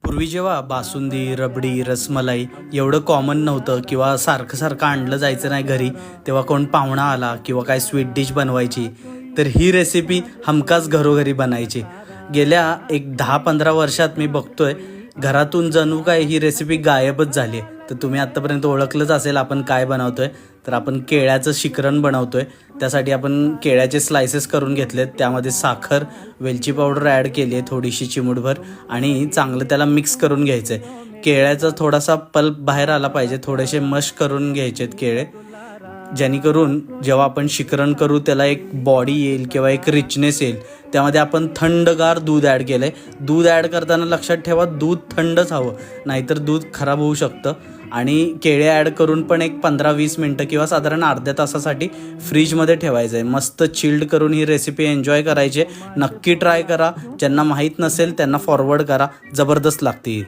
पूर्वी जेव्हा बासुंदी, रबडी, रसमलाई एवढं कॉमन नव्हतं किंवा सारखं सारखं आणलं जायचं नाही घरी, तेव्हा कोण पाहुणा आला किंवा काय स्वीट डिश बनवायची तर ही रेसिपी हमखास घरोघरी बनायची. गेल्या एक 10-15 वर्षात मी बघतोय घरातून जणू काय ही रेसिपी गायबच झाली आहे. तर तुम्ही आत्तापर्यंत ओळखलंच असेल आपण काय बनवतोय. तर आपण केळ्याचं शिकरण बनवतोय. त्यासाठी आपण केळ्याचे स्लायसेस करून घेतलेत, त्यामध्ये साखर, वेलची पावडर ॲड केली आहे थोडीशी चिमूटभर आणि चांगलं त्याला मिक्स करून घ्यायचं आहे. केळ्याचा थोडासा पल्प बाहेर आला पाहिजे, थोडेसे मश करून घ्यायचेत केळे, जेणेकरून जेव्हा आपण शिकरण करू त्याला एक बॉडी येईल किंवा एक रिचनेस येईल. त्यामध्ये आपण थंडगार दूध ॲड केलं आहे. दूध ॲड करताना लक्षात ठेवा दूध थंडच हवं, नाहीतर दूध खराब होऊ शकतं. आणि केळे ॲड करून पण एक 15-20 मिनटं किंवा साधारण अर्ध्या तासासाठी फ्रीजमध्ये ठेवायचं आहे. मस्त चिल्ड करून ही रेसिपी एन्जॉय करायची. नक्की ट्राय करा. ज्यांना माहीत नसेल त्यांना फॉरवर्ड करा, जबरदस्त लागते.